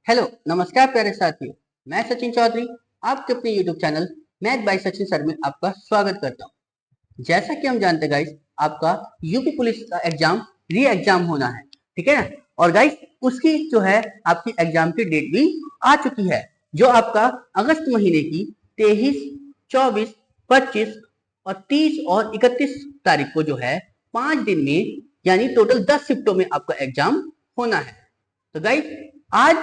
Hello नमस्कार प्यारे साथियों। मैं सचिन चौधरी आपके अपने YouTube channel math bye Sachin sir में आपका स्वागत करता हूँ। जैसा कि हम जानते हैं गाइस, आपका यूपी पुलिस का एग्जाम री एग्जाम होना है, ठीक है ना। और गाइस उसकी जो है आपकी एग्जाम की डेट भी आ चुकी है, जो आपका अगस्त महीने की 23, 24, 25 और 30 और 31 तारीख को जो है 5 दिन में यानी टोटल 10 शिफ्टों में आपका एग्जाम होना है। तो गाइस आज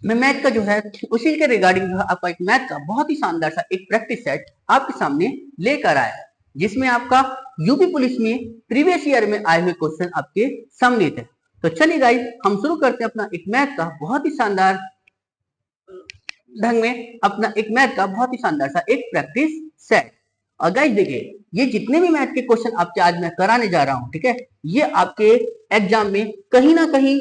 मैं मैथ का जो है उसी के रिगार्डिंग जो है आपका एक मैथ का बहुत ही शानदार सा एक प्रैक्टिस सेट आपके सामने लेकर आया है, जिसमें आपका यूपी पुलिस में प्रीवियस ईयर में आए हुए क्वेश्चन आपके सामने थे। तो चलिए गाइस हम शुरू करते हैं अपना एक मैथ का बहुत ही शानदार ढंग में अपना एक मैथ का बहुत ही शानदार सा एक प्रैक्टिस सेट। और गाइस देखिए, ये जितने भी मैथ के क्वेश्चन आपके आज मैं कराने जा रहा हूं, ठीक है, ये आपके एग्जाम में कहीं ना कहीं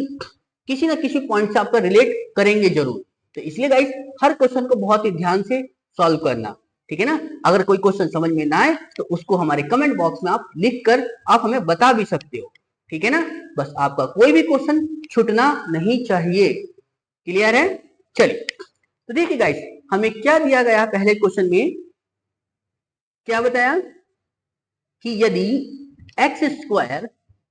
किसी ना किसी पॉइंट से आपका रिलेट करेंगे जरूर। तो इसलिए गाइस हर क्वेश्चन को बहुत ही ध्यान से सॉल्व करना, ठीक है ना। अगर कोई क्वेश्चन समझ में ना आए तो उसको हमारे कमेंट बॉक्स में आप लिख कर आप हमें बता भी सकते हो, ठीक है ना। बस आपका कोई भी क्वेश्चन छूटना नहीं चाहिए। क्लियर है? चलिए तो देखिए गाइस, हमें क्या दिया गया पहले क्वेश्चन में, क्या बताया कि यदि एक्स स्क्वायर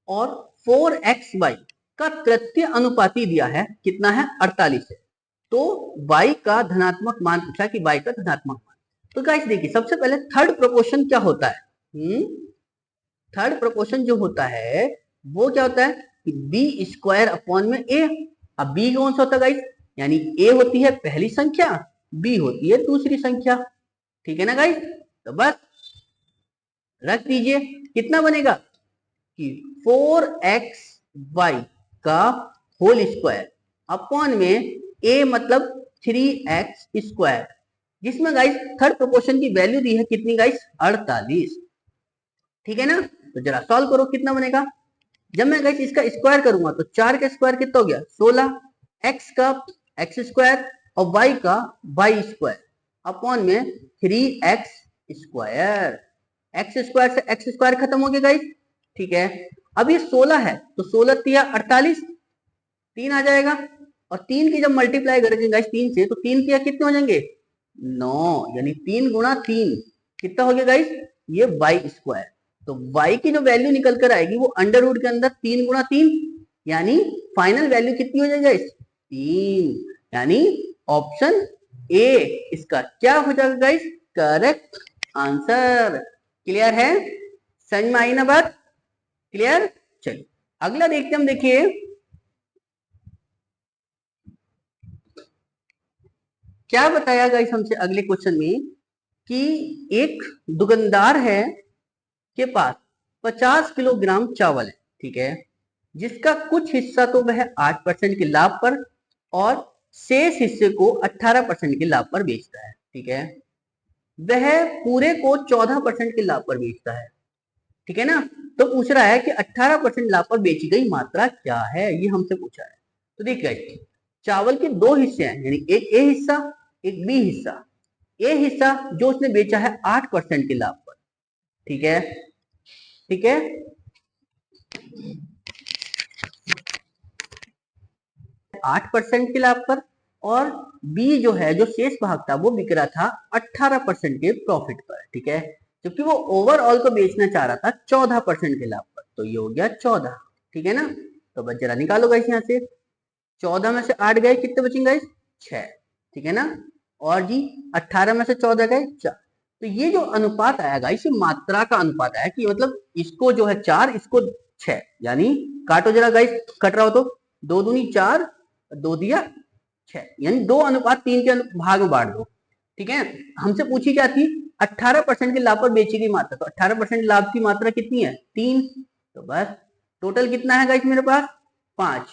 और 4xy का तृतीय अनुपाती दिया है, कितना है 48 है, तो y का धनात्मक मान पूछा कि y का धनात्मक मान। तो गाइस देखिए, सबसे पहले थर्ड प्रोपोर्शन क्या होता है? थर्ड प्रोपोर्शन जो होता है वो क्या होता है कि बी स्क्वायर अपॉन में ए। अब बी कौन सा होता है गाइस, यानी ए होती है पहली संख्या, बी होती है दूसरी संख्या, ठीक है ना गाइस। तो बस रख दीजिए, कितना बनेगा कि 4xy का होल स्क्वायर अपॉन में a मतलब 3x स्क्वायर, जिसमें गाइस थर्ड प्रोपोर्शन की वैल्यू दी है कितनी गाइस 48, ठीक है ना। तो जरा सॉल्व करो, कितना बनेगा। जब मैं गाइस इसका स्क्वायर करूंगा तो 4 का स्क्वायर कितना हो गया 16, x का x स्क्वायर और y का y स्क्वायर अपॉन में 3x स्क्वायर। एक्स स्क्वायर से एक्स स्क्वायर खत्म हो गया गाइस, ठीक है। अब ये 16 है तो 16 तिया 48, 3 आ जाएगा, और 3 की जब मल्टीप्लाई करेंगे गाइस 3 से तो 3 तिया कितने हो जाएंगे 9, यानी 3 गुणा 3 कितना हो गया गाइस ये वाई स्क्वायर। तो y की जो वैल्यू निकल कर आएगी वो अंडर रूट के अंदर 3 गुणा 3, यानी फाइनल वैल्यू कितनी हो जाएगी गाइस 3, यानी ऑप्शन ए इसका क्या हो जाएगा गाइस करेक्ट आंसर। क्लियर है? समझ में आई ना बात? क्लियर? चलिए अगला देखते हम, देखिए क्या बताया गाइस हमसे अगले क्वेश्चन में कि एक दुकानदार है के पास 50 किलोग्राम चावल है, ठीक है, जिसका कुछ हिस्सा तो वह 8% के लाभ पर और शेष हिस्से को 18% के लाभ पर बेचता है, ठीक है। वह पूरे को 14% के लाभ पर बेचता है, ठीक है ना। तो पूछ रहा है कि 18% लाभ पर बेची गई मात्रा क्या है, ये हमसे पूछा है। तो देखिए चावल के दो हिस्से हैं, यानी एक ए हिस्सा एक बी हिस्सा। ए हिस्सा जो उसने बेचा है 8% के लाभ पर, ठीक है, ठीक है। 8% के लाभ पर, और बी जो है जो शेष भाग था वो बिक रहा था 18% के प्रॉफिट पर, ठीक है, क्योंकि वो ओवरऑल को बेचना चाह रहा था 14% के लाभ पर। तो ये हो गया 14, ठीक है ना। तो बस जरा निकालो गाइस, यहाँ से 14 में से 8 गए कितने बचेंगे 6, ठीक है ना। और जी 18 में से 14 गए 4। तो ये जो अनुपात आएगा इसी मात्रा का अनुपात आया कि मतलब इसको जो है 4 इसको 6, यानी काटो जरा गाइस, कट रहा हो तो 2 दूनी 4 2 दिया 6, यानी 2:3 के भाग में बांट दो, ठीक है। हमसे पूछी क्या थी 18% के लाभ पर बेची गई मात्रा, तो 18% लाभ की मात्रा कितनी है 3। तो बस टोटल कितना है गाइस मेरे पास 5,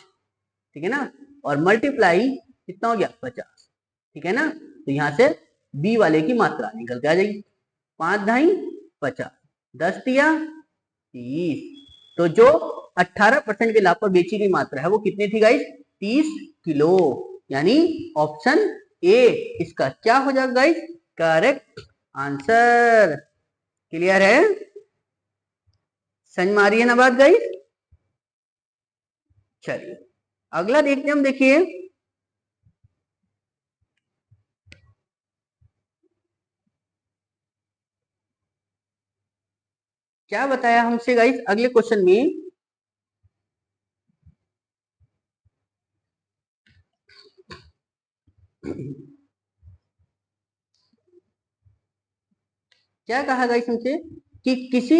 ठीक है ना, और मल्टीप्लाई कितना हो गया 50, ठीक है ना। तो यहां से बी वाले की मात्रा निकल के आ जाएगी 5 ढाई 50, 10 दिया 30। तो जो 18% के लाभ पर बेची गई मात्रा है वो कितनी थी गाइस 30 किलो, यानी ऑप्शन ए इसका क्या हो जाएगा गाइस करेक्ट आंसर। क्लियर है? समझ में आ रही है ना बात गाइस? चलिए अगला देखते हैं हम, देखिए क्या बताया हमसे गाइस अगले क्वेश्चन में? क्या कहा गाइस हमसे कि किसी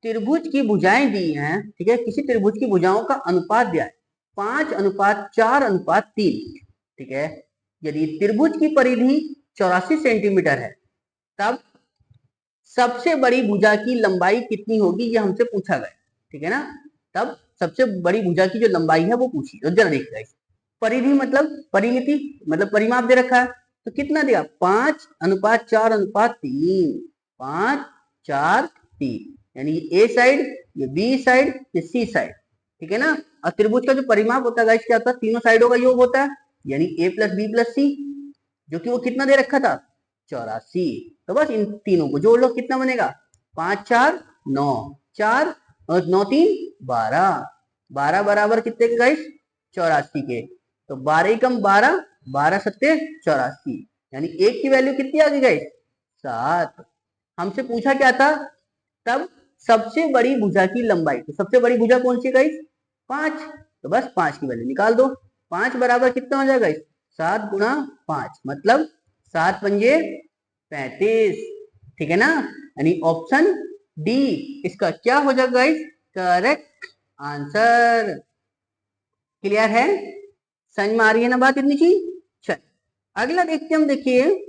त्रिभुज की भुजाएं दी हैं, ठीक है, किसी त्रिभुज की भुजाओं का अनुपात दिया है 5:4:3, ठीक है। यदि त्रिभुज की परिधि 84 सेंटीमीटर है, तब सबसे बड़ी भुजा की लंबाई कितनी होगी, ये हमसे पूछा गया, ठीक है ना। तब सबसे बड़ी भुजा की जो लंबाई है वो पूछी। तो जरा देखिए, परिधि मतलब परिमिति, मतलब परिमाप दे रखा है, तो कितना दिया 5:4:3, 5:4:3, यानी ए साइड, ये बी साइड, ये सी साइड, ठीक है ना। और त्रिभुज का जो परिमाप होता है क्या होता है, तीनों साइडों का योग होता है, यानी ए प्लस बी प्लस सी, जो कि वो कितना दे रखा था 84। तो बस इन तीनों को जोड़ लो, कितना बनेगा 5:4:9, 4 और 9:3 12, 12 बराबर कितने के गाइस 84 के। तो 12 कम 12, 12 × 84, यानी एक की वैल्यू कितनी आ गई गाइस 7। हमसे पूछा क्या था तब, सबसे बड़ी भुजा की लंबाई, तो सबसे बड़ी भुजा कौन सी गाइस 5, तो बस 5 की वैल्यू निकाल दो। 5 बराबर कितना हो जाएगा 7 × 5, मतलब 7×5 = 35, ठीक है ना। यानी ऑप्शन डी इसका क्या हो जाएगा गाइस करेक्ट आंसर। क्लियर है, समझ में आ रही है ना बात इतनी सी। चल अगला देखते हम, देखिए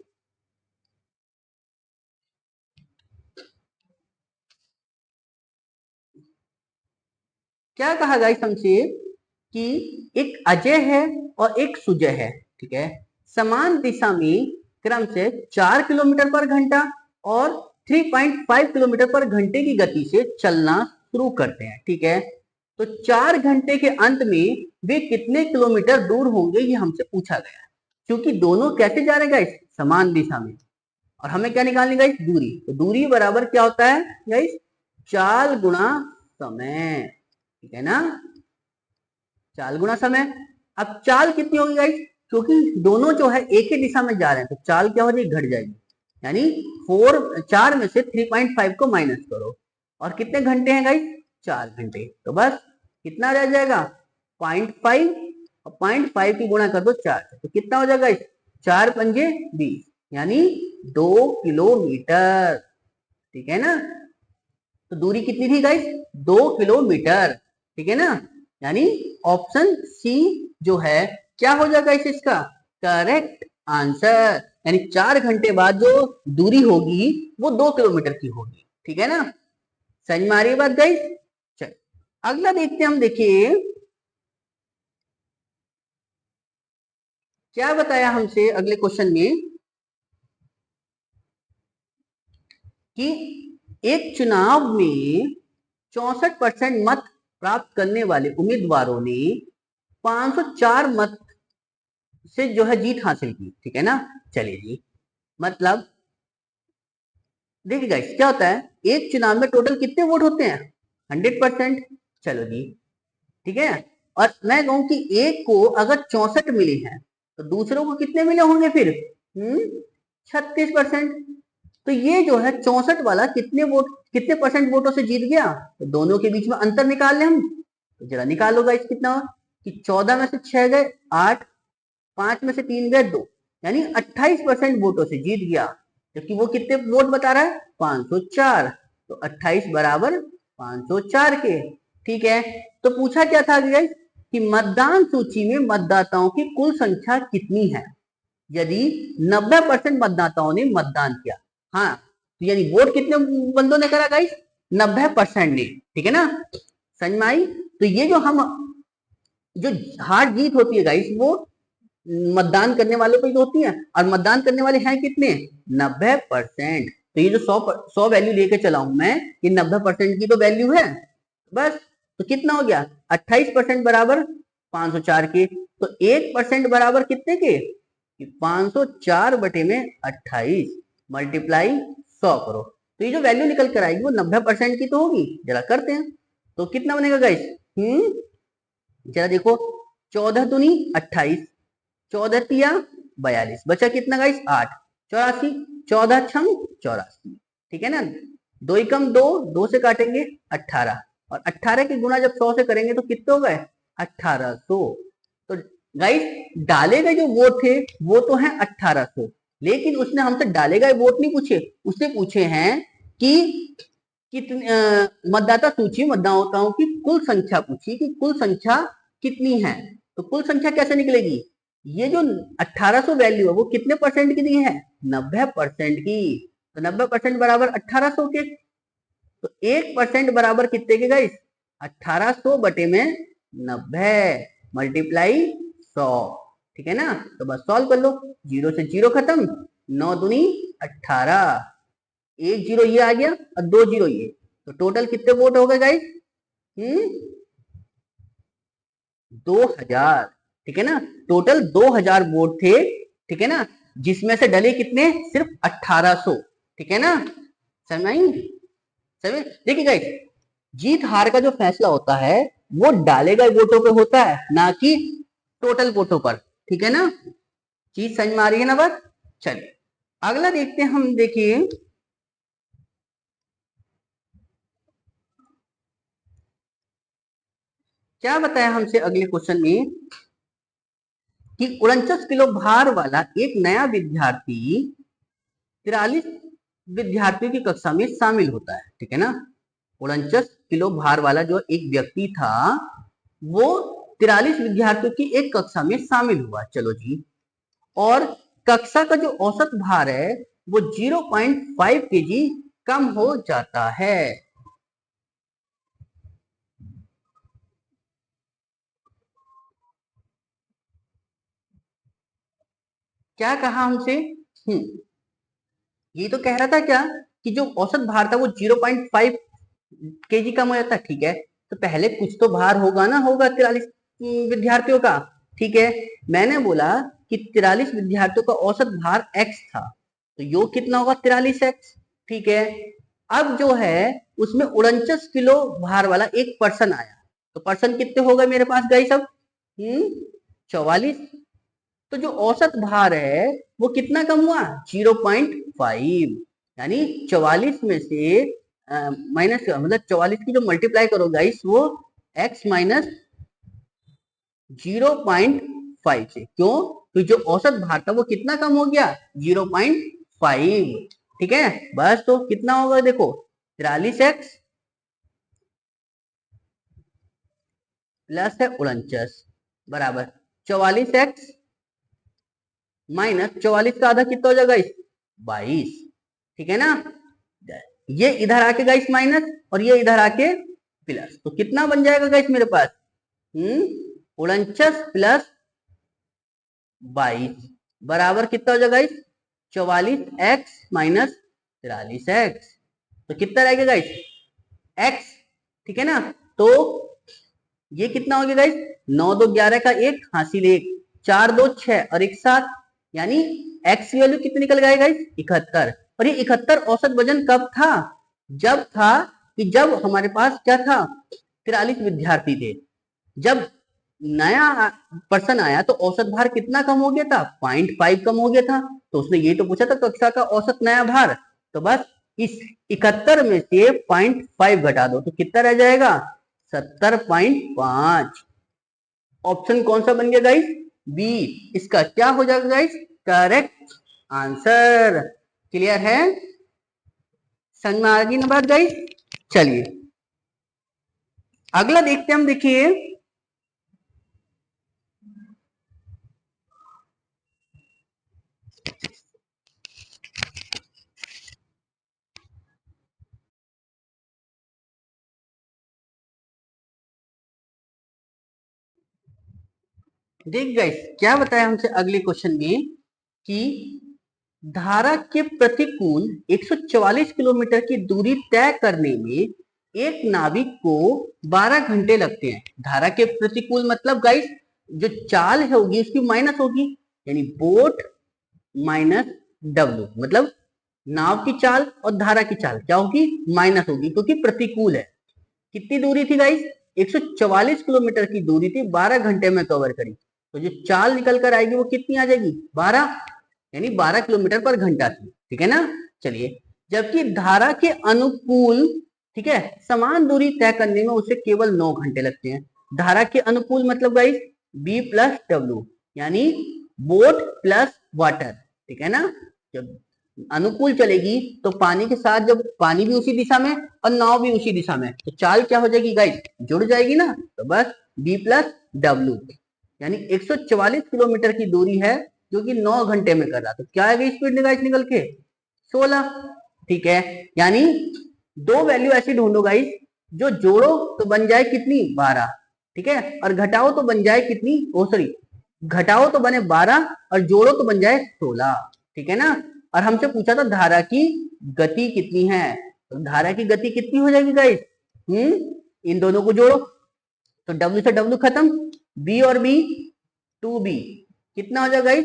क्या कहा गाइस हमसे कि एक अजय है और एक सुजय है, ठीक है, समान दिशा में क्रम से 4 किलोमीटर पर घंटा और 3.5 किलोमीटर पर घंटे की गति से चलना शुरू करते हैं, ठीक है। तो 4 घंटे के अंत में वे कितने किलोमीटर दूर होंगे, ये हमसे पूछा गया है। क्योंकि दोनों कैसे जा रहे हैं गाइस समान दिशा में, और हमें क्या निकालनी गाइस दूरी, तो दूरी बराबर क्या होता है गाइस चाल गुणा समय, ठीक है ना, चाल गुणा समय। अब चाल कितनी होगी गाइस, क्योंकि दोनों जो है एक ही दिशा में जा रहे हैं, तो चाल क्या हो जाएगी घट जाएगी, यानी 4 में से 3.5 को माइनस करो, और कितने घंटे हैं गाइस 4 घंटे, तो बस कितना रह जाएगा 0.5, और 0.5 की गुणा कर दो 4 से, तो कितना हो जाएगा 4×5 = 20, यानी 2 किलोमीटर, ठीक है ना। तो दूरी कितनी थी गाइस 2 किलोमीटर, ठीक है ना। यानी ऑप्शन सी जो है क्या हो जाएगा इसका करेक्ट आंसर, यानी 4 घंटे बाद जो दूरी होगी वो 2 किलोमीटर की होगी, ठीक है ना। समझ में आ रही है बात गाइस। चल अगला देखते हैं हम, देखिए क्या बताया हमसे अगले क्वेश्चन में कि एक चुनाव में 64% मत प्राप्त करने वाले उम्मीदवारों ने 504 मत से जो है जीत हासिल की, ठीक है ना। चलिए जी, मतलब देखिए गाइस क्या होता है, एक चुनाव में टोटल कितने वोट होते हैं 100%, चलो जी ठीक है। और मैं कहूं कि एक को अगर 64 मिले हैं, तो दूसरों को कितने मिले होंगे फिर 36%। तो ये जो है 64 वाला कितने वोट, कितने परसेंट वोटों से जीत गया, तो दोनों के बीच में अंतर निकाल लें हम, तो जरा निकालो गाइस कितना हुआ कि 14 में से 6 गए 8, 5 में से 3 गए 2, यानी 28% वोटों से जीत गया, जबकि वो कितने वोट बता रहा है 504, तो 28 बराबर 504 के, ठीक है। तो पूछा क्या था गाइस कि मतदान सूची में मतदाताओं की कुल संख्या कितनी है, यदि 90% मतदाताओं ने मतदान किया, हाँ, तो यानी वोट कितने बंदों ने करा गाइस 90% ने, ठीक है ना। समझ में आई। तो ये जो हम जो हार जीत होती है गाइस वो मतदान करने वालों पे तो होती है, और मतदान करने वाले हैं कितने 90%। तो ये जो 100 वैल्यू लेके चला हूं मैं, ये 90% की तो वैल्यू है, बस। तो कितना हो गया 28% बराबर 504 के, तो 1% बराबर कितने के 504/28 मल्टीप्लाई 100 करो, तो ये जो वैल्यू निकल कर आएगी वो 90% की तो होगी, जरा करते हैं। तो कितना बनेगा गाइस जरा देखो, 14×2 = 28, 14×3 = 42, बचा कितना गाइस 8, 84, 14×6 = 84, ठीक है ना। दो एकम दो, दो से काटेंगे 18, और 18 की गुना जब 100 से करेंगे तो कितने हो गए 1800। तो गाइस डाले गए जो वोट थे वो तो है 1800, लेकिन उसने हमसे डाले गए वोट नहीं पूछे, उसने पूछे हैं कि कितने मतदाता सूची मतदाताओं की कुल संख्या पूछी कि कुल संख्या कितनी है। तो कुल संख्या कैसे निकलेगी, ये जो 1800 वैल्यू है वो कितने परसेंट की दी है 90% की। तो 90% बराबर 1800 के, तो 1% बराबर कितने के गाइस 1800 बटे में 90 मल्टीप्लाई 100, ठीक है ना। तो बस सॉल्व कर लो, जीरो से जीरो खत्म, 9 दूनी 18, एक जीरो ये आ गया और दो जीरो ये, तो टोटल कितने वोट हो गए गाइस 2000, ठीक है ना। टोटल 2000 वोट थे, ठीक है ना, जिसमें से डले कितने सिर्फ 1800, ठीक है ना। समझ आई समझ। देखिए गाइस जीत हार का जो फैसला होता है वो डाले गए वोटों पे होता है, ना कि टोटल वोटों पर, ठीक है ना। चीज समझ में आ रही है ना बात। चलिए अगला देखते हैं हम, देखिए क्या बताया हमसे अगले क्वेश्चन में कि 49 किलो भार वाला एक नया विद्यार्थी 43 विद्यार्थियों की कक्षा में शामिल होता है, ठीक है ना। 49 किलो भार वाला जो एक व्यक्ति था वो 43 विद्यार्थियों की एक कक्षा में शामिल हुआ, चलो जी, और कक्षा का जो औसत भार है वो 0.5 केजी कम हो जाता है। क्या कहा हमसे, ये तो कह रहा था क्या कि जो औसत भार था वो 0.5 केजी कम हो जाता है, ठीक है। तो पहले कुछ तो भार होगा ना, होगा 43 विद्यार्थियों का, ठीक है। मैंने बोला कि 43 विद्यार्थियों का औसत भार x था, तो योग कितना होगा 43x, ठीक है। अब जो है उसमें 49 किलो भार वाला एक पर्सन आया, तो पर्सन कितने हो गए मेरे पास गई सब 44, तो जो औसत भार है वो कितना कम हुआ 0.5, यानी 44 में से माइनस मतलब 44 की जो मल्टीप्लाई करो गाइस वो x माइनस 0.5 से, क्यों, तो जो औसत भार था वो कितना कम हो गया 0.5, ठीक है। बस तो कितना होगा देखो 43x प्लस है 49 बराबर 44x माइनस 44 का आधा कितना हो जाएगा 22, ठीक है ना। ये इधर आके गाइस माइनस और ये इधर आके प्लस, तो कितना बन जाएगा गाइस मेरे पास 49 प्लस 22 बराबर कितना हो जाएगा गाइस 44x माइनस 43x, तो कितना रहेगा गाइस x, ठीक है ना। तो ये कितना हो गया गाइस 9 2 11 का एक हासिल एक, 4 2 6 और एक 7, यानी x की वैल्यू कितनी निकल गई गाइस 71। और ये 71 औसत वजन कब था, जब था कि जब हमारे पास क्या था 43 विद्यार्थी थे, जब नया पर्सन आया तो औसत भार कितना कम हो गया था 0.5 कम हो गया था, तो उसने ये तो पूछा था कक्षा का औसत नया भार, तो बस इस 71 में से 0.5 घटा दो तो कितना रह जाएगा 70.5। ऑप्शन कौन सा बन गया गाइस बी, इसका क्या हो जाएगा गाइस करेक्ट आंसर। क्लियर है, समझ में आ गई ना बात गाइस। चलिए अगला देखते हैं हम, देखिए देख गाइस क्या बताया हमसे अगले क्वेश्चन में कि धारा के प्रतिकूल 144 किलोमीटर की दूरी तय करने में एक नाविक को 12 घंटे लगते हैं। धारा के प्रतिकूल मतलब गाइस जो चाल होगी उसकी माइनस होगी, यानी बोट माइनस डब्ल्यू, मतलब नाव की चाल और धारा की चाल क्या होगी माइनस होगी, क्योंकि प्रतिकूल है। कितनी दूरी थी गाइस 144 किलोमीटर की दूरी थी, 12 घंटे में कवर करी, तो जो चाल निकल कर आएगी वो कितनी आ जाएगी 12, यानी 12 किलोमीटर पर घंटा थी, ठीक है ना। चलिए जबकि धारा के अनुकूल, ठीक है, समान दूरी तय करने में उसे केवल 9 घंटे लगते हैं। धारा के अनुकूल मतलब गाइस B प्लस डब्ल्यू, यानी बोट प्लस वाटर, ठीक है ना। जब अनुकूल चलेगी तो पानी के साथ जब पानी भी उसी दिशा में और नाव भी उसी दिशा में, तो चाल क्या हो जाएगी गाइस, जुड़ जाएगी ना। तो बस B प्लस डब्ल्यू, यानी 144 किलोमीटर की दूरी है जो कि 9 घंटे में कर रहा। तो क्या आएगी स्पीड गाइस निकल के 16, ठीक है। यानी दो वैल्यू ऐसी ढूंढो गाइस जो जोड़ो तो बन जाए कितनी 12, ठीक है, और घटाओ तो बन जाए कितनी, ओ सॉरी, घटाओ तो बने 12 और जोड़ो तो बन जाए 16, ठीक है ना। और हमसे पूछा था धारा की गति कितनी है, तो धारा की गति कितनी हो जाएगी गाइस, इन दोनों को जोड़ो तो W से W खत्म, B और B 2B, कितना हो जाएगा गाइस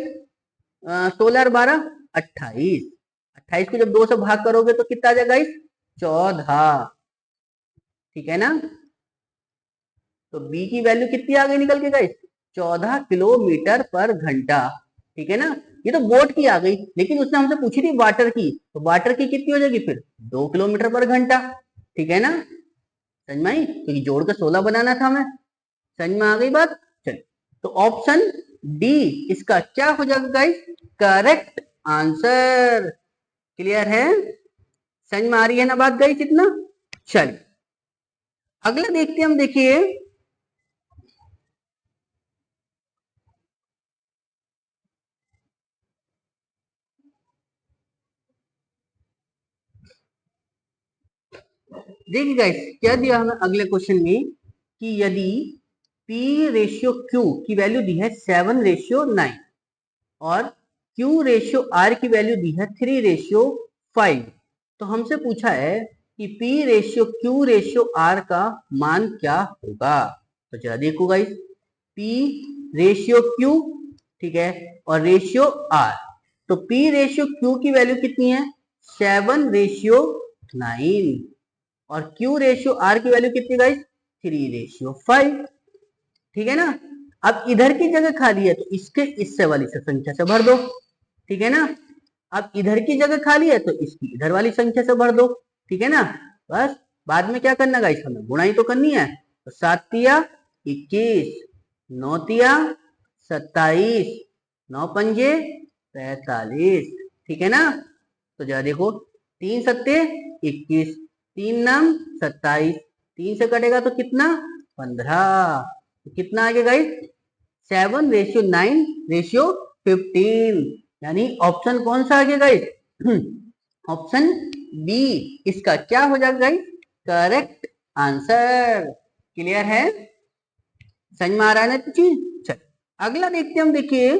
16 और 12 28, 28 को जब 2 से भाग करोगे तो कितना आ जाएगा गाइस 14, ठीक है ना। तो B की वैल्यू कितनी आ गई निकल के गाइस 14 किलोमीटर पर घंटा, ठीक है ना। ये तो बोट की आ गई, लेकिन उसने हमसे पूछी थी वाटर की, तो वाटर की कितनी हो जाएगी फिर 2 किलोमीटर पर घंटा, ठीक है ना। समझ में आई, क्योंकि जोड़ के 16 बनाना था हमें, समझ में आ गई बात। चल, तो ऑप्शन डी इसका क्या हो जाएगा गाइस करेक्ट आंसर। क्लियर है, समझ में आ रही है ना बात गाइस इतना। चल अगला देखते हैं हम, देखिए देखिए गाइस क्या दिया हमें अगले क्वेश्चन में कि यदि P रेशियो Q की वैल्यू दी है 7:9 और Q रेशियो R की वैल्यू दी है 3:5, तो हमसे पूछा है कि P ratio Q ratio R का मान क्या होगा। तो जरा देखो गाइस, P रेशियो Q, ठीक है, और रेशियो R, तो P रेशियो Q की वैल्यू कितनी है 7:9 और Q रेशियो R की वैल्यू कितनी गाइस 3:5, ठीक है ना। अब इधर की जगह खाली है तो इसके इससे वाली से संख्या से भर दो, ठीक है ना। अब इधर की जगह खाली है तो इसकी इधर वाली संख्या से भर दो, ठीक है ना। बस बाद में क्या करना गाइस, हमें गुणाई तो करनी है। तो 7 तिया 21, 9 तिया 27, 9 पंजे 45, ठीक है ना। तो जरा देखो 3 सत्ते 21, 3 नम 27, 3 से कटेगा तो कितना 15, तो कितना आ गया गाइस 7:9:15, यानी ऑप्शन कौन सा आ गया गाइस ऑप्शन बी इसका क्या हो जाएगा गाइस करेक्ट आंसर। क्लियर है, समझ में आ रहा है ना चीज। चल अगला देखते हैं हम, देखिए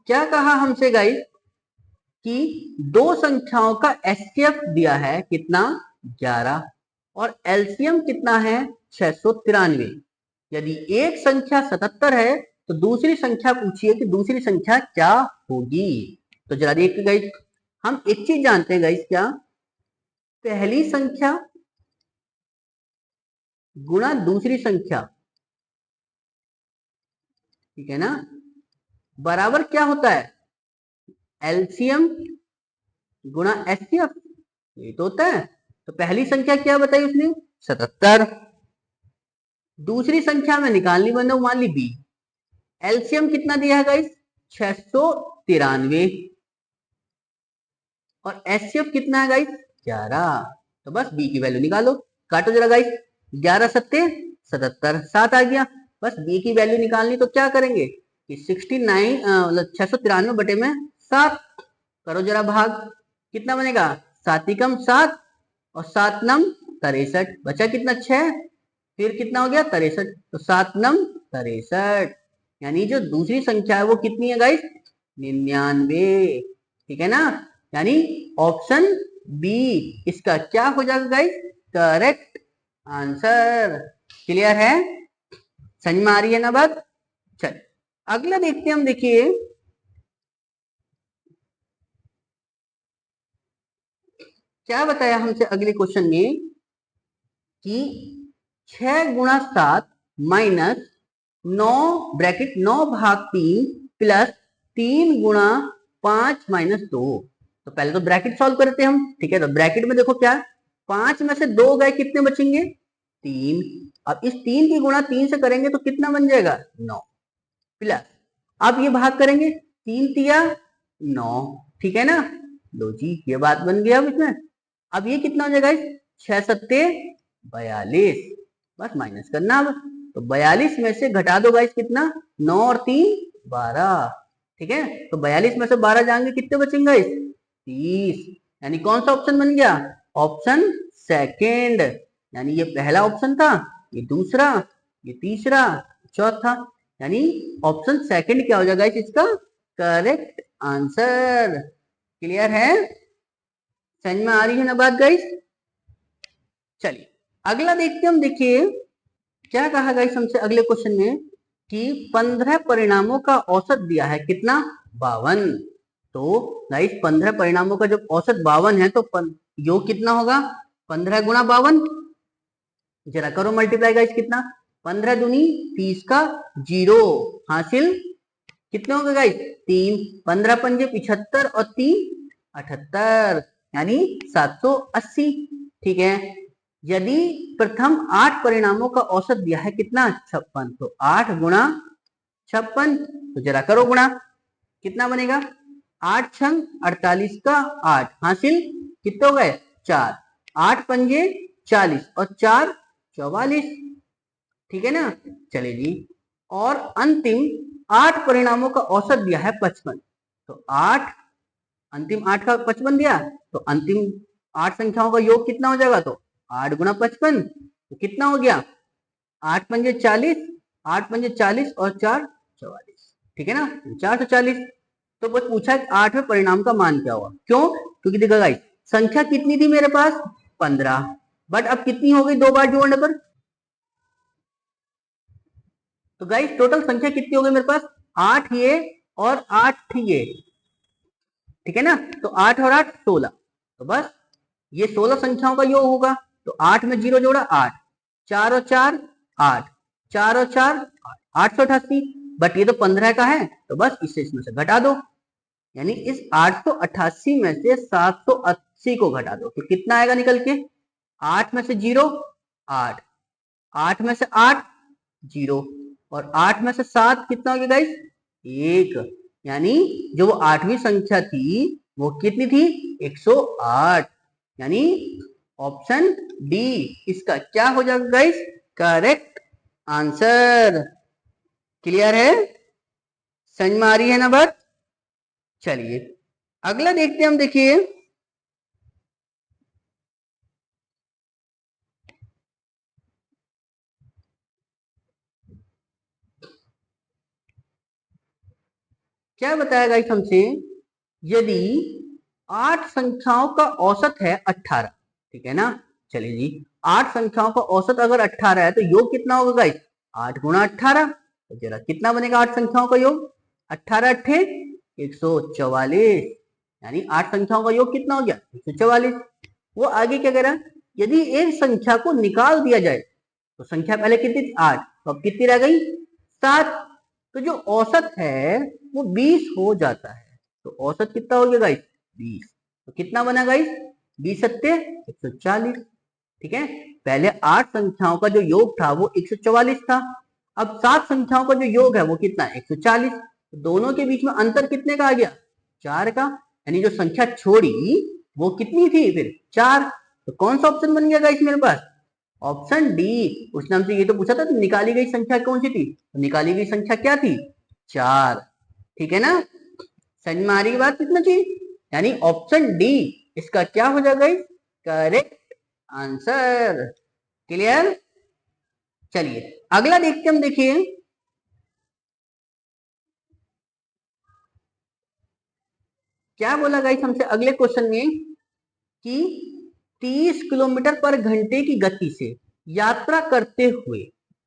क्या कहा हमसे गाइस कि दो संख्याओं का एचसीएफ दिया है कितना 11 और एलसीएम कितना है 693। यदि एक संख्या 77 है तो दूसरी संख्या पूछिए कि दूसरी संख्या क्या होगी। तो जरा देखिए गाइस, हम एक चीज जानते हैं गाइस, क्या पहली संख्या गुणा दूसरी संख्या, ठीक है ना, बराबर क्या होता है एलसीएम गुणा एचसीएफ, ये तो होता है। तो पहली संख्या क्या बताई उसने 77, दूसरी संख्या में निकालनी बनो मान ली बी, एलसीएम कितना दिया है गाइस 693 और एचसीएफ कितना है गाइस 11। तो बस बी की वैल्यू निकालो, काटो जरा गाइस, 11 सत्ते 77, 7 आ गया। बस बी की वैल्यू निकालनी तो क्या करेंगे कि 693 बटे में 7 करो जरा भाग, कितना बनेगा 7 कम 7 और 7 नम 63, बचा कितना 6, फिर कितना हो गया 63, तो 7 नम 63, यानी जो दूसरी संख्या है वो कितनी है गाइस 99, ठीक है ना। यानी ऑप्शन बी इसका क्या हो जाएगा गाइस करेक्ट आंसर। क्लियर है, समझ में आ रही है ना बात। चल अगला देखते हैं हम, देखिए क्या बताया हमसे अगले क्वेश्चन में कि 6 × 7 - 9 ब्रैकेट 9 भाग 3 प्लस 3 गुणा 5 माइनस 2। तो पहले तो ब्रैकेट सॉल्व करते हैं हम, ठीक है। तो ब्रैकेट में देखो क्या, 5 में से 2 गए, कितने बचेंगे 3। अब इस 3 की गुणा 3 से करेंगे तो कितना बन जाएगा 9 प्लस, अब ये भाग करेंगे 3 तिया 9, ठीक है ना। लो जी ये बात बन गया। अब इसमें अब ये कितना हो जाएगा, 6 सत्ते 42, बस माइनस करना। अब तो 42 में से घटा दो गाइस कितना, 9 और 3 12, ठीक है। तो 42 में से 12 जाएंगे, कितने बचेंगे 30, यानी कौन सा ऑप्शन बन गया, ऑप्शन सेकेंड। यानी ये पहला ऑप्शन था, ये दूसरा, ये तीसरा, चौथा, यानी ऑप्शन सेकंड क्या हो जाएगा इसका करेक्ट आंसर। क्लियर है, समझ में आ रही है ना बात गाइस। चलिए अगला देखते हम, देखिए क्या कहा गाइस हमसे अगले क्वेश्चन में कि 15 परिणामों का औसत दिया है कितना 52। तो गाइस 15 परिणामों का जब औसत 52 है तो योग कितना होगा 15 गुणा 52, जरा करो मल्टीप्लाई गाइस, कितना 15 दूनी 30 का 0 हासिल, कितने होंगे गाइस 3, 15 पंजे 75 और 3 78, यानी 780, ठीक है। यदि प्रथम 8 परिणामों का औसत दिया है कितना 56, तो 8 गुणा 56, तो जरा करो गुणा, कितना बनेगा 8 छंग 48 का 8 हासिल, कितने हो गए 4, 8 पंजे 40 और 4 44, ठीक है ना। चलिए जी, और अंतिम 8 परिणामों का औसत दिया है 55, तो 8 अंतिम 8 का 55 दिया, तो अंतिम 8 संख्याओं का योग कितना हो जाएगा, तो 8 गुणा 55, तो कितना हो गया 8 पंजे 40, 8 पंजे 40 और 4 44, ठीक है ना 440। तो बस पूछा 8वें परिणाम का मान क्या हुआ, क्यों, क्योंकि देखा गाइस संख्या कितनी थी मेरे पास 15, बट अब कितनी हो गई 2 बार जोड़ने पर, तो गाइस टोटल संख्या कितनी हो गई मेरे पास 8 ये और 8 ये, ठीक है ना। तो 8 और 8 16, तो बस ये 16 संख्याओं का योग होगा। तो 8 में 0 जोड़ा 8, 4 और 4 8, 4 और 4 888, बट ये तो 15 का है, तो बस इसे इसमें से घटा दो, यानी इस 888 में से 780 को घटा दो, तो कितना आएगा निकल के, 8 में से 0 8, 8 में से 8 0 और 8 में से 7 कितना हो गया गाइस 1, यानी जो वो 8वीं संख्या थी वो कितनी थी 108, यानी ऑप्शन डी इसका क्या हो जाएगा गाइस करेक्ट आंसर। क्लियर है, समझ में आ रही है ना बात। चलिए अगला देखते हैं हम, देखिए क्या बताया गाइस हमसे, यदि 8 संख्याओं का औसत है 18, ठीक है ना। चलिए जी 8 संख्याओं का औसत अगर 18 है तो योग कितना होगा गाइस 8 गुणा 18, तो जरा कितना बनेगा 8 संख्याओं का योग 18 अट्ठे 144, यानी 8 संख्याओं का योग कितना हो गया 144। वो आगे क्या कह रहा है, यदि एक संख्या को निकाल दिया जाए, तो संख्या पहले कितनी थी 8, तो अब कितनी रह गई 7, तो जो औसत है वो 20 हो जाता है। तो औसत कितना हो गया गाइस 20, तो कितना बना गाइस 20 सत्ते 140, ठीक है। पहले 8 संख्याओं का जो योग था वो 144 था, अब 7 संख्याओं का जो योग है वो कितना 140, दोनों के बीच में अंतर कितने का आ गया 4 का, यानी जो संख्या छोड़ी वो कितनी थी फिर 4, तो कौन सा ऑप्शन बन गया गाइस मेरे पास ऑप्शन डी। उसने हमसे ये तो पूछा था निकाली गई संख्या कौन सी थी, तो निकाली गई संख्या क्या थी 4, ठीक है ना। समझ में आ रही बात कितना चाहिए, यानी ऑप्शन डी इसका क्या हो जाएगा करेक्ट आंसर। क्लियर, चलिए अगला देखते हम, देखिए क्या बोला गाइस हमसे अगले क्वेश्चन में कि 30 किलोमीटर पर घंटे की गति से यात्रा करते हुए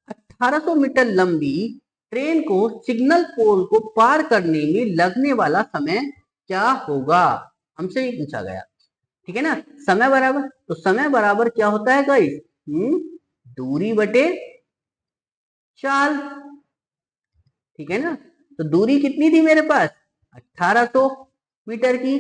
1800 मीटर लंबी ट्रेन को सिग्नल पोल को पार करने में लगने वाला समय क्या होगा, हमसे ये पूछा गया, ठीक है ना। समय बराबर, तो समय बराबर क्या होता है गाइस दूरी बटे चाल, ठीक है ना। तो दूरी कितनी थी मेरे पास 1800 मीटर की।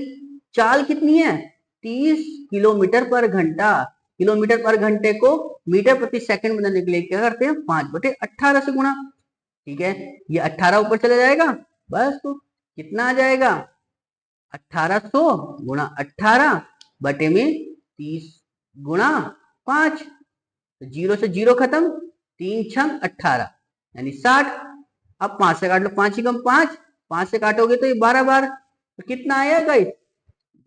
चाल कितनी है? 30 किलोमीटर पर घंटा। किलोमीटर पर घंटे को मीटर प्रति सेकंड बनाने के लिए क्या करते हैं? 5/18 से गुणा। ठीक है, ये 18 ऊपर चले जाएगा, बस तो कितना आ जाएगा? 1800 गुणा 18 बटे में 30 गुणा 5। तो 0 से 0 खत्म, 3 छंग 18 यानी 60। अब 5 से काट लो, 5 ही कम 5, 5 से काटोगे तो ये 12 बार, तो कितना आया गाइस?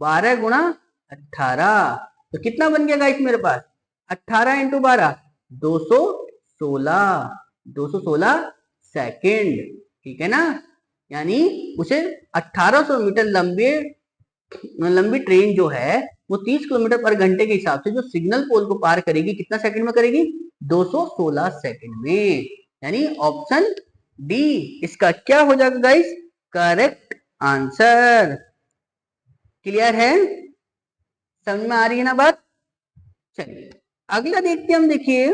12 गुणा 18। तो कितना बन गया गाइस मेरे पास? 18 इंटू 12, 216, 216 सेकेंड। ठीक है ना? यानी उसे 1800 मीटर लंबी ट्रेन जो है वो 30 किलोमीटर पर घंटे के हिसाब से जो सिग्नल पोल को पार करेगी, कितना सेकंड में करेगी? 216 सेकंड में। यानी ऑप्शन डी इसका क्या हो जाएगा गाइस? Correct answer. क्लियर है? समझ में आ रही है ना बात? चलिए अगला देखते हैं हम। देखिए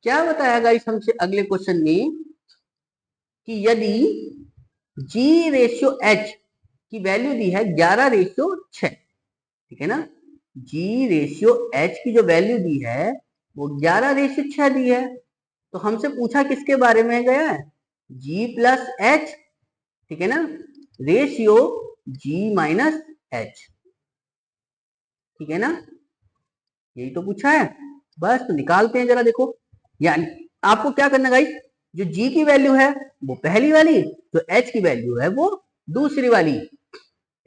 क्या बताया गाइस हमसे अगले क्वेश्चन में कि यदि G रेशियो H की वैल्यू दी है 11/6। ठीक है ना? G रेशियो H की जो वैल्यू दी है वो 11/6 दी है। तो हमसे पूछा किसके बारे में गया है? G plus H। ठीक है ना? Ratio G minus H। ठीक है ना? यही तो पूछा है। बस तो निकालते हैं जरा, देखो। यानी आपको क्या करना गाइस? जो G की वैल्यू है वो पहली वाली, जो H की वैल्यू है वो दूसरी वाली।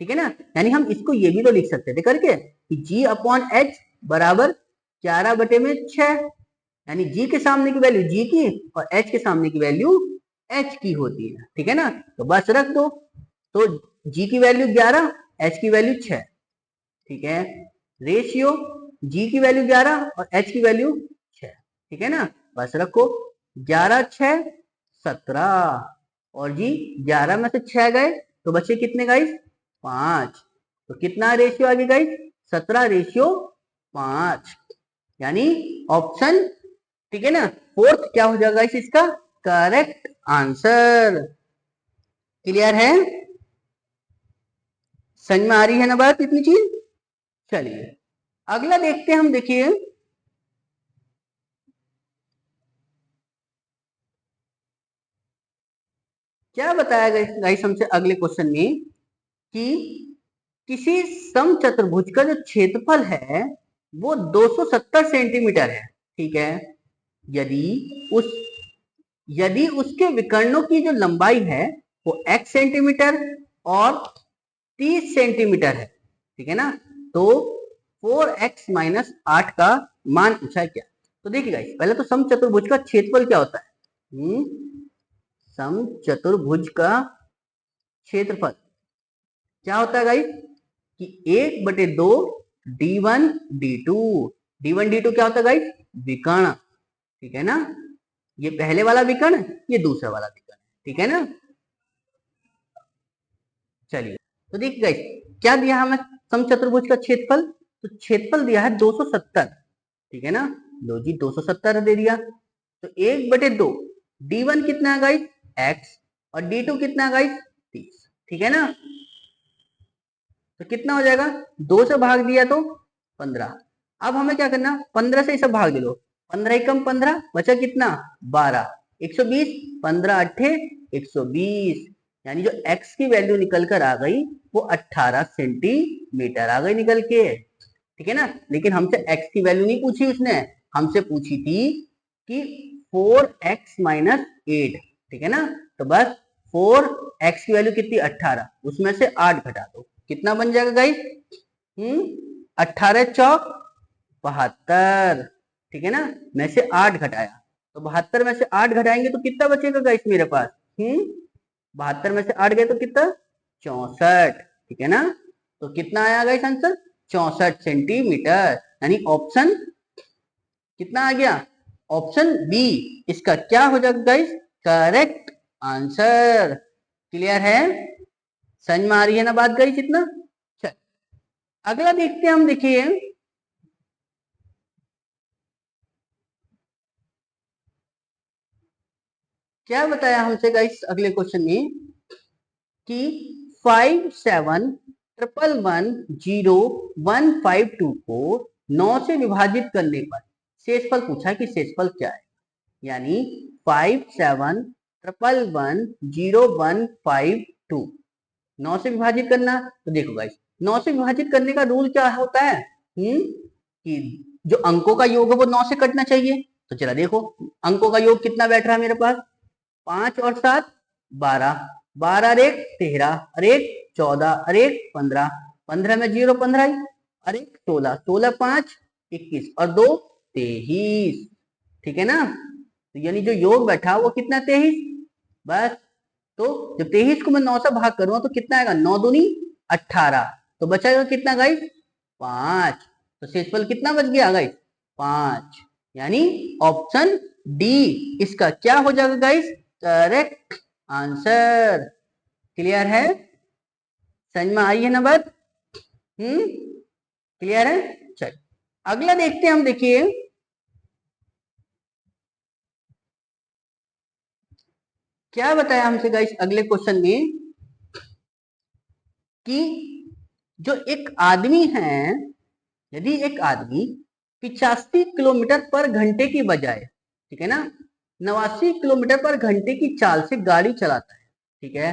ठीक है ना? यानी हम इसको ये भी तो लिख सकते थे करके कि G अपॉन H बराबर 11/6। यानी G के सामने की वैल्यू G की और H के सामने की वैल्यू H की होती है। ठीक है ना? तो बस रख दो। तो G की वैल्यू 11, H की वैल्यू 6। ठीक है? रेशियो G की वैल्यू 11 और H की वैल्यू 6। ठीक है ना? बस रखो। 11 6 17 और जी 11 में से 6 गए तो बचे कितने गाइस? 5। तो कितना रेशियो आ गया गाइस? 17/5। यानी ऑप्शन, ठीक है ना, फोर्थ क्या हो जाएगा गाइस इसका? Correct answer. क्लियर है? समझ में आ रही है ना बात इतनी चीज? चलिए अगला देखते हैं हम। देखिए क्या बताया गाइस हमसे अगले क्वेश्चन में कि किसी समचतुर्भुज का जो क्षेत्रफल है वो 270 सेंटीमीटर है। ठीक है? यदि उस यदि उसके विकर्णों की जो लंबाई है वो x सेंटीमीटर और 30 सेंटीमीटर है। ठीक है ना? तो 4x माइनस 8 का मान पूछा है क्या? तो देखिए गाइस, पहले तो समचतुर्भुज का क्षेत्रफल क्या होता है? समचतुर्भुज का क्षेत्रफल क्या होता है गाइस? कि 1/2 d1 d2। d1 d2 क्या होता है गाइस? विकर्ण। ठीक है ना? ये पहले वाला विकर्ण, ये दूसरा वाला विकर्ण। ठीक है ना? चलिए तो देखिए गाइस क्या दिया हमें समचतुर्भुज का क्षेत्रफल? तो क्षेत्रफल दिया है 270। ठीक है ना? लो जी 270 दे दिया। तो 1/2 d1 कितना है गाइस? x और d2 कितना है गाइस? 30। ठीक है ना? तो कितना हो जाएगा? 2 से भाग दिया तो 15। अब हमें क्या करना? 15 से इसे भाग दे लो। 15 एकम 15 बचा कितना? 12। 120, 15 अट्ठे 120। यानी जो x की वैल्यू निकल कर आ गई वो 18 सेंटीमीटर आ गई निकल के। ठीक है ना? लेकिन हमसे x की वैल्यू नहीं पूछी उसने, हमसे पूछी थी कि 4x माइनस 8। ठीक है ना? तो बस 4x की वैल्यू कितनी? 18, उसमें से 8 घटा दो, कितना बन जाएगा गाइस? 18 चौक 72। ठीक है ना? में से 8 घटाया तो 72 में से 8 घटाएंगे तो कितना बचेगा गाइस मेरे पास? 72 में से 8 गए तो कितना? 64। ठीक है ना? तो कितना आया गाइस आंसर? 64 सेंटीमीटर। यानी ऑप्शन कितना आ गया? ऑप्शन बी इसका क्या हो जाएगा गाइस? Correct answer. क्लियर है? समझ में आ रही है ना बात गाइस इतना? चल अगला देखते हैं हम। देखिए क्या बताया हमसे गाइस अगले क्वेश्चन में कि 5711101524 को 9 से विभाजित करने पर शेषफल पूछा कि शेषफल क्या है, यानी 5711101524 9 से विभाजित करना। तो देखो गाइस 9 से विभाजित करने का रूल क्या होता है कि जो अंकों का योग है वो 9 से कटना चाहिए। तो चला देखो अंकों का योग कितना बैठ रहा है मेरे पास, 5 और 7 12, 12 और 1 13 और 1 14 और 1 15, 15 में 0 15 और 1 16, 16 5 21 और 2 23। ठीक है ना, तो यानी जो योग बैठा वो कितना 23। बस तो जब 23 को मैं 9 से भाग करूंगा तो कितना आएगा, 9 दूनी 18, तो बचाएगा कितना गाइस 5। तो शेषफल कितना बच गया गाइस 5, यानी ऑप्शन डी इसका क्या हो जाएगा गाइस करेक्ट आंसर। क्लियर है, समझ में आई है ना बात, क्लियर है। चल अगला देखते हैं हम, देखिए क्या बताया हमसे गाइस अगले क्वेश्चन में कि जो एक आदमी है, यदि एक आदमी 85 किलोमीटर पर घंटे की बजाय, ठीक है ना, 89 किलोमीटर पर घंटे की चाल से गाड़ी चलाता है, ठीक है,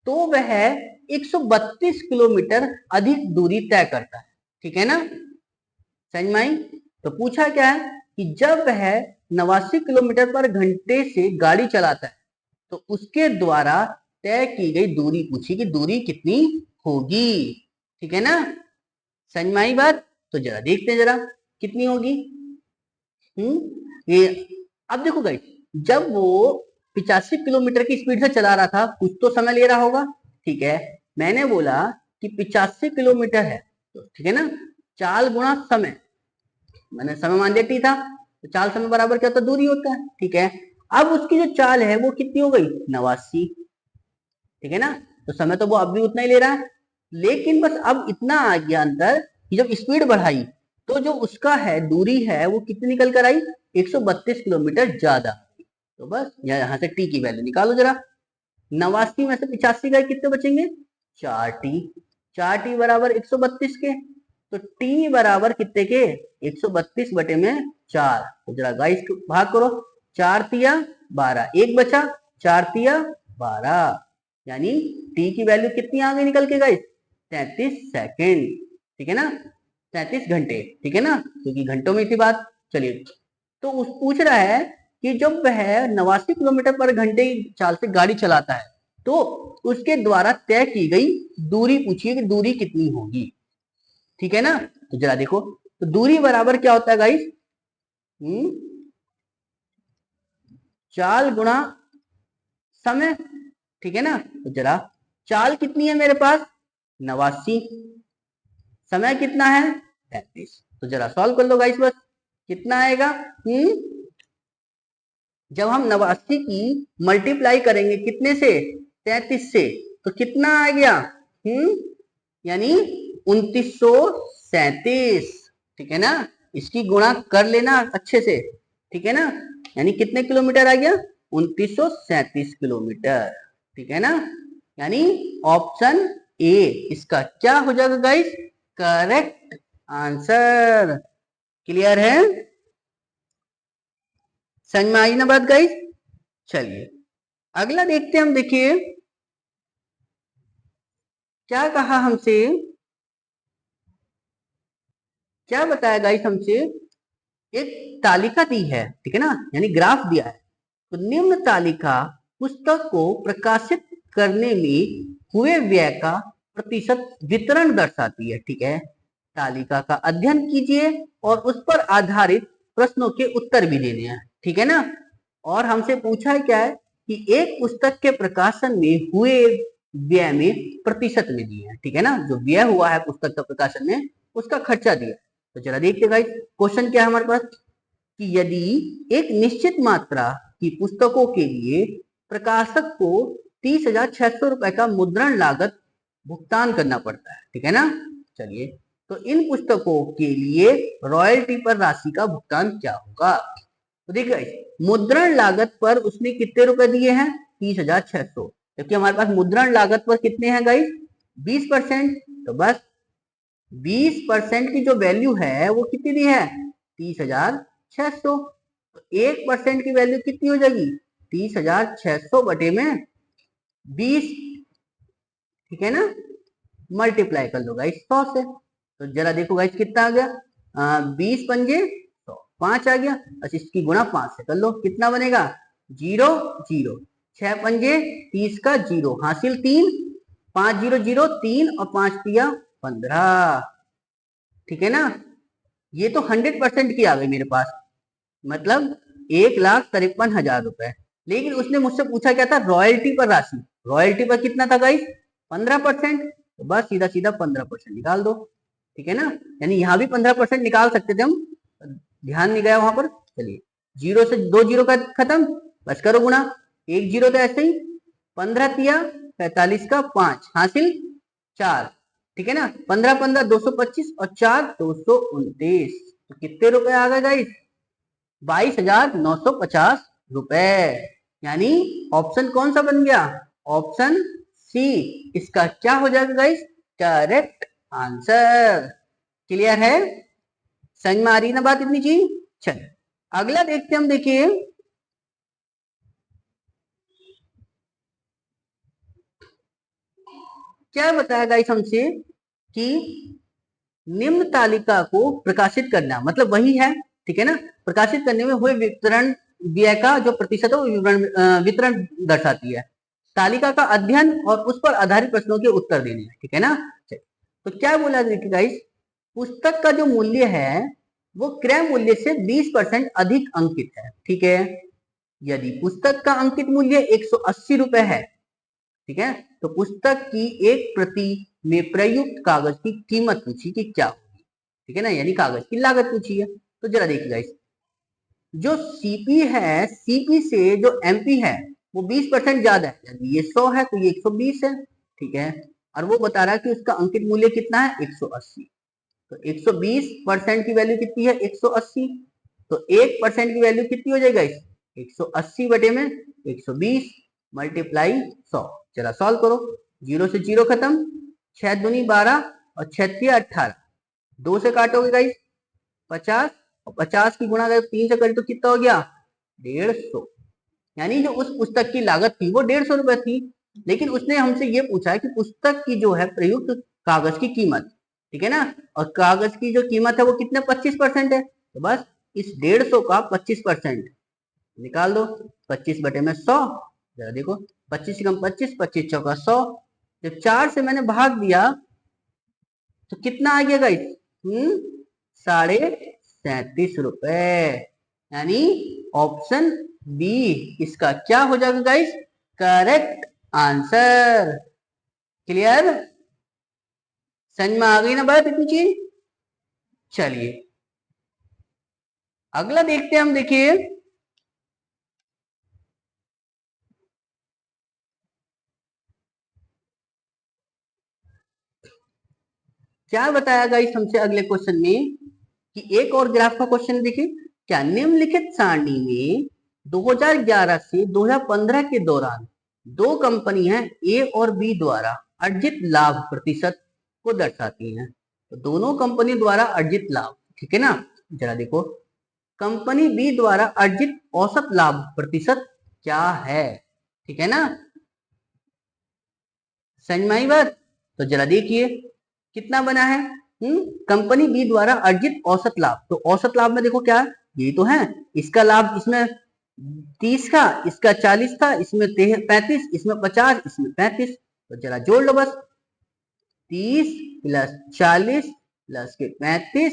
तो वह 132 किलोमीटर अधिक दूरी तय करता है, ठीक है ना, समझ में आई। तो पूछा क्या है कि जब वह 89 किलोमीटर पर घंटे से गाड़ी चलाता है तो उसके द्वारा तय की गई दूरी पूछी कि दूरी कितनी होगी, ठीक है ना, समझ में आई बात। तो जरा देखते हैं जरा कितनी होगी। ये अब देखो गाइस जब वो 85 किलोमीटर की स्पीड से चला रहा था कुछ तो समय ले रहा होगा, ठीक है, मैंने बोला कि 85 किलोमीटर है तो ठीक है ना, चाल गुणा समय, मैंने समय मान दिया टी था, तो चाल समय बराबर क्या होता है दूरी होता है, ठीक है। अब उसकी जो चाल है वो कितनी हो गई 89, ठीक है ना, तो समय तो वो अब भी उतना ही ले रहा है, लेकिन बस अब इतना आ गया अंतर कि जब स्पीड बढ़ाई तो जो उसका है दूरी है वो कितनी निकल कर आई 132 किलोमीटर ज्यादा। तो बस यहां से टी की वैल्यू निकालो जरा, 89 में से 85 गए कितने बचेंगे 4t, 4t बराबर 132 के, तो t बराबर कितने के 132 बटे में 4। तो जरा गाइस भाग करो, 4 तिया 12, एक बचा 4 तिया 12, यानी t की वैल्यू कितनी आ गई निकल के गाइस 33 सेकेंड, ठीक है ना, 33 घंटे, ठीक है ना, क्योंकि घंटों में थी बात। चलिए तो उस पूछ रहा है कि जब वह 89 किलोमीटर पर घंटे की चाल से गाड़ी चलाता है तो उसके द्वारा तय की गई दूरी पूछिए कि दूरी कितनी होगी, ठीक है ना। तो जरा देखो तो दूरी बराबर क्या होता है गाइस, चाल गुणा समय, ठीक है ना। तो जरा चाल कितनी है मेरे पास 89, समय कितना है 33, तो जरा सॉल्व कर लो गाइस, बस कितना आएगा, जब हम 89 की मल्टीप्लाई करेंगे कितने से 33 से तो कितना आ गया, यानी 2937, ठीक है ना, इसकी गुणा कर लेना अच्छे से, ठीक है ना, यानी कितने किलोमीटर आ गया 2937 किलोमीटर, ठीक है ना, यानी ऑप्शन ए इसका क्या हो जाएगा गाइस करेक्ट आंसर। क्लियर है, समझ में आई ना बात गाइस। चलिए अगला देखते हैं हम, देखिए क्या कहा हमसे, क्या बताया गाइस हमसे, एक तालिका दी है, ठीक है ना, यानी ग्राफ दिया है, तो निम्न तालिका पुस्तक को प्रकाशित करने में हुए व्यय का प्रतिशत वितरण दर्शाती है, ठीक है, तालिका का अध्ययन कीजिए और उस पर आधारित प्रश्नों के उत्तर भी देने हैं, ठीक है ना। और हमसे पूछा है क्या है कि एक पुस्तक के प्रकाशन में हुए व्यय में प्रतिशत में दिए हैं, ठीक है ना, जो व्यय हुआ है पुस्तक का प्रकाशन में उसका खर्चा दिया। तो चला देखते गाइस क्वेश्चन क्या है हमारे पास कि यदि एक निश्चित मात्रा की पुस्तकों के लिए प्रकाशक को 30,600 रुपए का मुद्रण लागत भुगतान करना पड़ता है, ठीक है ना। चलिए तो इन पुस्तकों के लिए रॉयल्टी पर राशि का भुगतान क्या होगा, तो देखिए मुद्रण लागत पर उसने कितने रुपए दिए हैं, 30,600, जबकि हमारे पास मुद्रण लागत पर कितने हैं गाइस, 20%। तो बस 20% की जो वैल्यू है वो कितनी दी है, 30,600। तो 1% की वैल्यू कितनी हो जाएगी, 30,600 बटे में 20, ठीक है ना, मल्टीप्लाई कर लो गाइस 100 से। तो जरा देखो गाइस कितना आ गया, 20 पंजे 100, 5 आ गया। अच्छा इसकी गुणा 5 से कर लो, कितना बनेगा, 0 0, 6 पंजे 30 का 0 हासिल 3, 5 0 0 3 और 5 दिया 15, ठीक है ना। ये तो 100% की आ गई मेरे पास, मतलब 1,53,000 रुपए। लेकिन उसने मुझसे पूछा क्या था, रॉयल्टी पर राशि, रॉयल्टी पर कितना था गाइस, 15%। तो बस सीधा सीधा 15% निकाल दो, ठीक है ना। यानी यहाँ भी 15% निकाल सकते थे हम, ध्यान नहीं गया वहां पर। चलिए 0 से 2 जीरो का खत्म, बस करो गुणा, 1 जीरो तो ऐसे ही, 15 तिया 45 का 5 हासिल 4, ठीक है ना। 15 15 225 और 4 229। तो कितने रुपए आ गए गाइस, 22,950 रुपए। यानी ऑप्शन कौन सा बन गया, ऑप्शन सी इसका क्या हो जाएगा गाइस, करेक्ट आंसर। क्लियर है, समझ में आ रही ना बात इतनी जी। चलिए अगला देखते हम, देखिए क्या बताया गाइस हमसे कि निम्न तालिका को प्रकाशित करना, मतलब वही है, ठीक है ना। प्रकाशित करने में हुए वितरण व्यय का जो प्रतिशत है वो वितरण दर्शाती है। तालिका का अध्ययन और उस पर आधारित प्रश्नों के उत्तर देने हैं, ठीक है ना। तो क्या बोला देखिए गाइस, पुस्तक का जो मूल्य है वो क्रय मूल्य से 20% अधिक अंकित है, ठीक है। यदि पुस्तक का अंकित मूल्य 180 रुपए है, ठीक है, तो पुस्तक की एक प्रति में प्रयुक्त कागज की कीमत पूछी कि क्या होगी, ठीक है ना, यानी कागज की लागत पूछी है। तो जरा देखिए गाइस, जो सीपी है, सीपी से जो एमपी है वो 20% ज्यादा है, यानी ये 100 है तो ये 120 है, ठीक है। और वो बता रहा है कि उसका अंकित मूल्य कितना है, 180। तो 120% की वैल्यू कितनी है, 180। तो 1% की वैल्यू कितनी हो जाएगा, 180 बटे में 120 मल्टीप्लाई 100। चला सॉल्व करो, 0 से 0 खत्म, 6 दूनी 12 और 6 18, 2 से काटोगे गाइस 50, और 50 की गुणा 3 से करी तो कितना हो गया, 150। यानी जो उस पुस्तक की लागत थी वो 150 रुपए थी। लेकिन उसने हमसे ये पूछा है कि पुस्तक की जो है प्रयुक्त कागज की कीमत, ठीक है ना, और कागज की जो कीमत है वो कितने 25% है। तो बस इस 150 का 25% निकाल दो, 25 बटे में 100। जरा देखो 25 कम 25, 25 चौका 100, जब 4 से मैंने भाग दिया तो कितना आ गया गाइस, 37.5 रुपए। यानी ऑप्शन बी इसका क्या हो जाएगा गाइस, करेक्ट आंसर। क्लियर, समझ में आ गई ना बात इतनी चीज। चलिए अगला देखते हैं हम, देखिए क्या बताया गाइस हमसे अगले क्वेश्चन में, कि एक और ग्राफ का क्वेश्चन देखिए, क्या निम्नलिखित सारणी में 2011 से 2015 के दौरान दो कंपनी है ए और बी द्वारा अर्जित लाभ प्रतिशत को दर्शाती हैं। तो दोनों कंपनी द्वारा अर्जित लाभ, ठीक है ना। जरा देखो कंपनी बी द्वारा अर्जित औसत लाभ प्रतिशत क्या है, ठीक है ना, समझ में आई बात। तो जरा देखिए कितना बना है, कंपनी बी द्वारा अर्जित औसत लाभ। तो औसत लाभ में देखो क्या है, ये तो है, इसका लाभ इसमें 30 का, इसका 40 था, इसमें 35, इसमें 50, इसमें 35। तो जरा जोड़ लो बस, 30 प्लस 40 प्लस के 35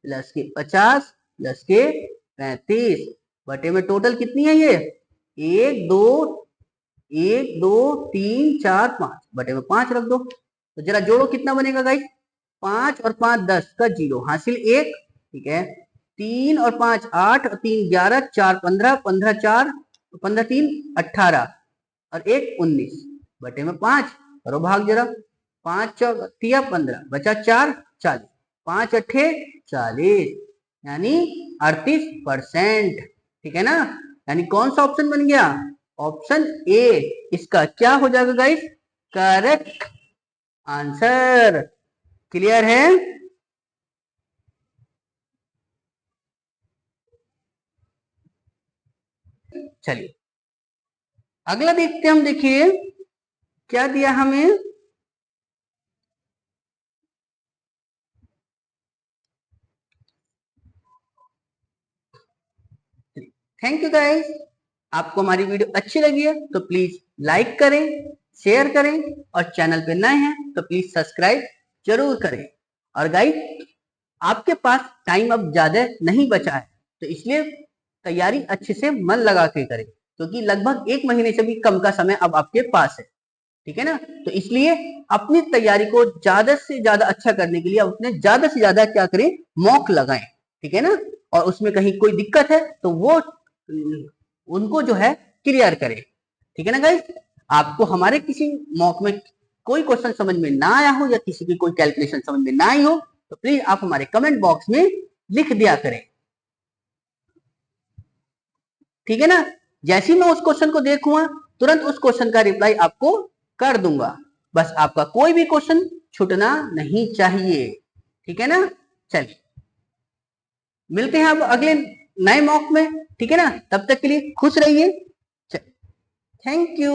प्लस के 50 प्लस के 35 बटे में टोटल कितनी है ये, 1 2 1 2 3 4 5 बटे में 5 रख दो। तो जरा जोड़ो कितना बनेगा गाइस, 5 और 5 10 का 0 हासिल 1, ठीक है। 3 और 5 8 और 3 11, 4 15, 15 4 15 3 18 और 1 19 बटे में 5 करो भाग जरा, 5 चौक 15 बचा 4 40, 5 अट्ठे 40, यानी 38%, ठीक है ना। यानी कौन सा ऑप्शन बन गया, ऑप्शन ए इसका क्या हो जाएगा गाइस, करेक्ट आंसर। क्लियर है। चलिए अगला देखते हैं हम, देखिए क्या दिया हमें। Thank you guys. आपको हमारी वीडियो अच्छी लगी है तो प्लीज लाइक करें, शेयर करें, और चैनल पे नए हैं तो प्लीज सब्सक्राइब जरूर करें। और गाइस आपके पास टाइम अब ज्यादा नहीं बचा है, तो इसलिए तैयारी अच्छे से मन लगा के करें, क्योंकि लगभग 1 महीने से भी कम का समय अब आपके पास है। ठीक है ना। तो इसलिए अपनी तैयारी को ज्यादा से ज्यादा अच्छा करने के लिए अपने ज्यादा से ज्यादा क्या करें, मॉक लगाएं। ठीक है ना। और उसमें कहीं कोई दिक्कत है तो वो उनको जो है क्लियर करें। ठीक है ना गाइस। आपको हमारे किसी मॉक में कोई क्वेश्चन समझ में ना आया हो या किसी की कोई कैलकुलेशन समझ में ना आई हो तो प्लीज आप हमारे कमेंट बॉक्स में लिख दिया करें। ठीक है ना। जैसे ही मैं उस क्वेश्चन को देखूंगा तुरंत उस क्वेश्चन का रिप्लाई आपको कर दूंगा। बस आपका कोई भी क्वेश्चन छूटना नहीं चाहिए। ठीक है ना। चलिए मिलते हैं अब अगले नए मॉक में। ठीक है ना। तब तक के लिए खुश रहिए। Thank you.